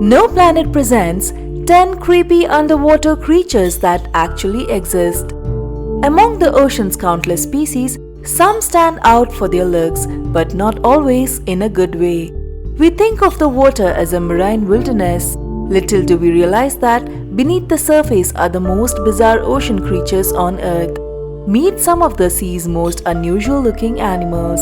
KnowPlanet presents 10 creepy underwater creatures that actually exist. Among the ocean's countless species, some stand out for their looks, but not always in a good way. We think of the water as a marine wilderness. Little do we realize that beneath the surface are the most bizarre ocean creatures on Earth. Meet some of the sea's most unusual looking animals.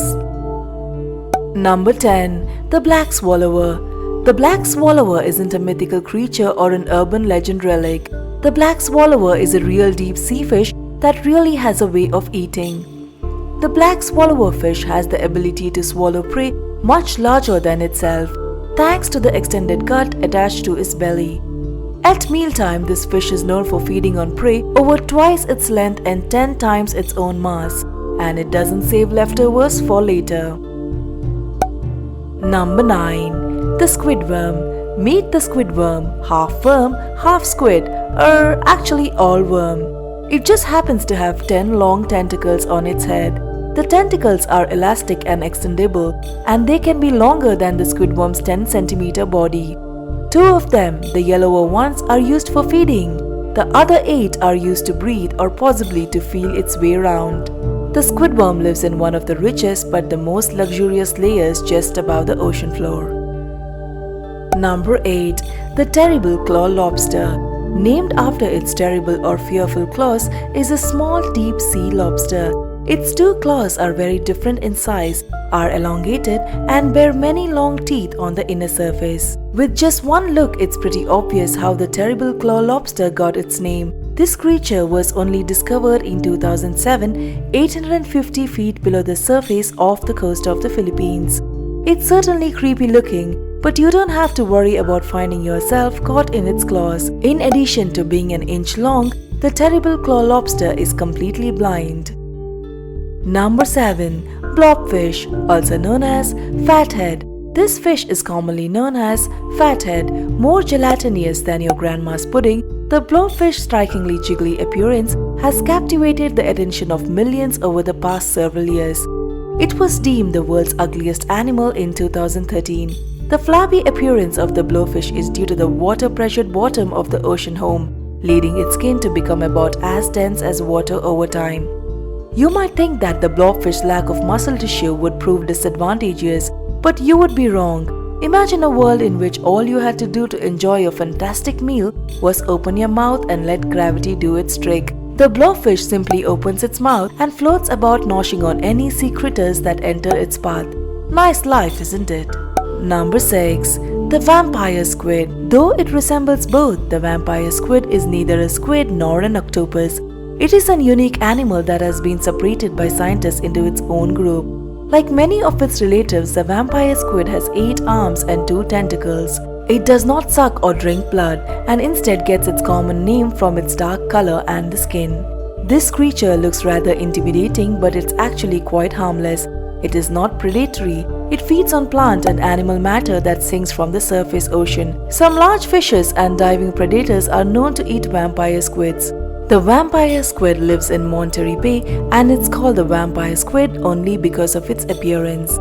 Number 10. The Black Swallower. The black swallower isn't a mythical creature or an urban legend relic. The black swallower is a real deep sea fish that really has a way of eating. The black swallower fish has the ability to swallow prey much larger than itself, thanks to the extended gut attached to its belly. At mealtime, this fish is known for feeding on prey over twice its length and 10 times its own mass, and it doesn't save leftovers for later. Number 9. The Squidworm. Meet the Squidworm, half worm, half squid, or actually all worm. It just happens to have 10 long tentacles on its head. The tentacles are elastic and extendable, and they can be longer than the squidworm's 10-centimeter body. 2 of them, the yellower ones, are used for feeding. The other 8 are used to breathe or possibly to feel its way around. The squidworm lives in one of the richest but the most luxurious layers just above the ocean floor. Number 8. The Terrible Claw Lobster. Named after its terrible or fearful claws, is a small deep sea lobster. Its 2 claws are very different in size, are elongated, and bear many long teeth on the inner surface. With just one look, it's pretty obvious how the Terrible Claw Lobster got its name. This creature was only discovered in 2007, 850 feet below the surface off the coast of the Philippines. It's certainly creepy looking, but you don't have to worry about finding yourself caught in its claws. In addition to being an inch long, the Terrible Claw Lobster is completely blind. Number 7. Blobfish, also known as Fathead. This fish is commonly known as Fathead. More gelatinous than your grandma's pudding, the blobfish's strikingly jiggly appearance has captivated the attention of millions over the past several years. It was deemed the world's ugliest animal in 2013. The flabby appearance of the blowfish is due to the water-pressured bottom of the ocean home, leading its skin to become about as dense as water over time. You might think that the blobfish's lack of muscle tissue would prove disadvantageous, but you would be wrong. Imagine a world in which all you had to do to enjoy a fantastic meal was open your mouth and let gravity do its trick. The blobfish simply opens its mouth and floats about, gnawing on any sea critters that enter its path. Nice life, isn't it? Number 6. The Vampire Squid. Though it resembles both, the vampire squid is neither a squid nor an octopus. It is a unique animal that has been separated by scientists into its own group. Like many of its relatives, the vampire squid has 8 arms and 2 tentacles. It does not suck or drink blood, and instead gets its common name from its dark color and the skin. This creature looks rather intimidating, but it's actually quite harmless. It is not predatory. It feeds on plant and animal matter that sinks from the surface ocean. Some large fishes and diving predators are known to eat vampire squids. The vampire squid lives in Monterey Bay, and it's called the vampire squid only because of its appearance.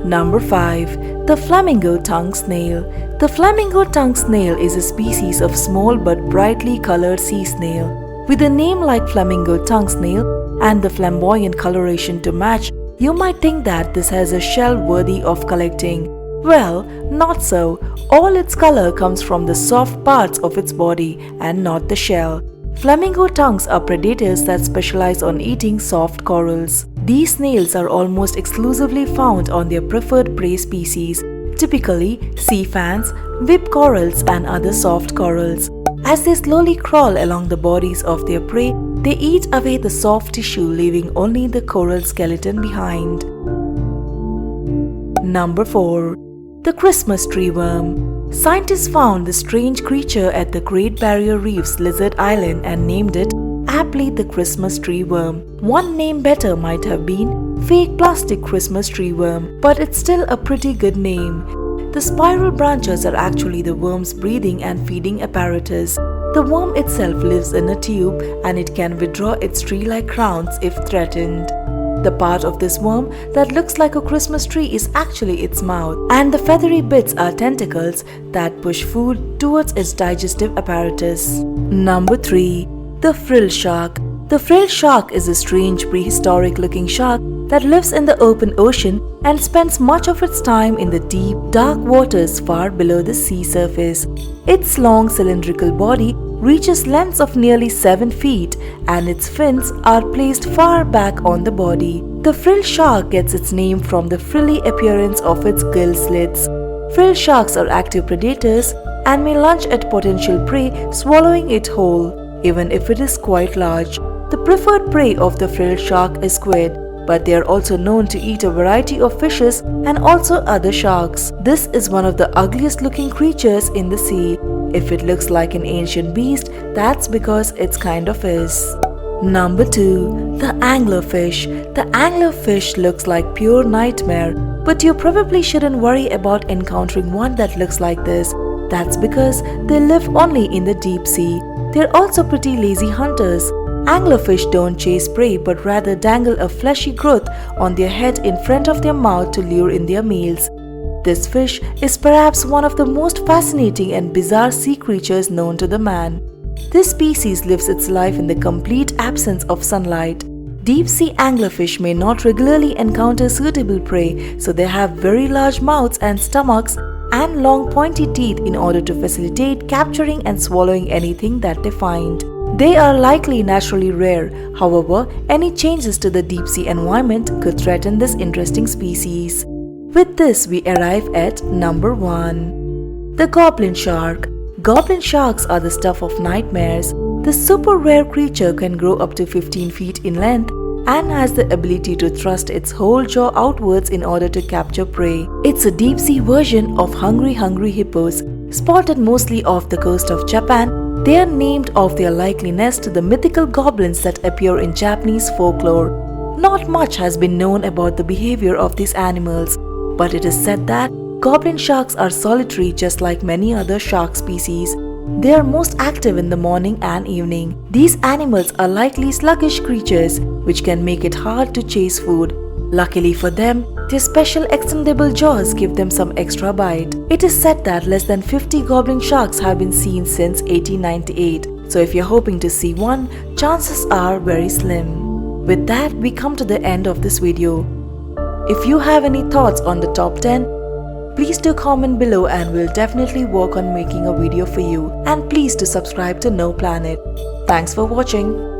Number 5. The Flamingo Tongue Snail. The flamingo tongue snail is a species of small but brightly colored sea snail. With a name like flamingo tongue snail and the flamboyant coloration to match, you might think that this has a shell worthy of collecting. Well, not so. All its color comes from the soft parts of its body and not the shell. Flamingo tongues are predators that specialize on eating soft corals. These snails are almost exclusively found on their preferred prey species, typically sea fans, whip corals, and other soft corals. As they slowly crawl along the bodies of their prey, they eat away the soft tissue, leaving only the coral skeleton behind. Number 4. The Christmas Tree Worm. Scientists found this strange creature at the Great Barrier Reef's Lizard Island and named it aptly the Christmas Tree Worm. One name better might have been Fake Plastic Christmas Tree Worm, but it's still a pretty good name. The spiral branches are actually the worm's breathing and feeding apparatus. The worm itself lives in a tube, and it can withdraw its tree-like crowns if threatened. The part of this worm that looks like a Christmas tree is actually its mouth, and the feathery bits are tentacles that push food towards its digestive apparatus. Number 3. The Frilled Shark. The Frilled Shark is a strange prehistoric-looking shark that lives in the open ocean and spends much of its time in the deep, dark waters far below the sea surface. Its long cylindrical body reaches lengths of nearly 7 feet and its fins are placed far back on the body. The frilled shark gets its name from the frilly appearance of its gill slits. Frilled sharks are active predators and may lunge at potential prey, swallowing it whole, even if it is quite large. The preferred prey of the frilled shark is squid, but they are also known to eat a variety of fishes and also other sharks. This is one of the ugliest looking creatures in the sea. If it looks like an ancient beast, that's because it's kind of is. Number 2. The anglerfish. The anglerfish looks like pure nightmare, but you probably shouldn't worry about encountering one that looks like this. That's because they live only in the deep sea. They're also pretty lazy hunters. Anglerfish don't chase prey but rather dangle a fleshy growth on their head in front of their mouth to lure in their meals. This fish is perhaps one of the most fascinating and bizarre sea creatures known to the man. This species lives its life in the complete absence of sunlight. Deep-sea anglerfish may not regularly encounter suitable prey, so they have very large mouths and stomachs and long pointy teeth in order to facilitate capturing and swallowing anything that they find. They are likely naturally rare, however, any changes to the deep-sea environment could threaten this interesting species. With this, we arrive at number 1. The Goblin Shark. Goblin sharks are the stuff of nightmares. This super rare creature can grow up to 15 feet in length and has the ability to thrust its whole jaw outwards in order to capture prey. It's a deep-sea version of hungry hippos, spotted mostly off the coast of Japan. They are named of their likeliness to the mythical goblins that appear in Japanese folklore. Not much has been known about the behavior of these animals, but it is said that goblin sharks are solitary just like many other shark species. They are most active in the morning and evening. These animals are likely sluggish creatures, which can make it hard to chase food. Luckily for them, their special extendable jaws give them some extra bite. It is said that less than 50 goblin sharks have been seen since 1898, so if you're hoping to see one, chances are very slim. With that, we come to the end of this video. If you have any thoughts on the top 10, please do comment below and we'll definitely work on making a video for you. And please do subscribe to KnowPlanet. Thanks for watching.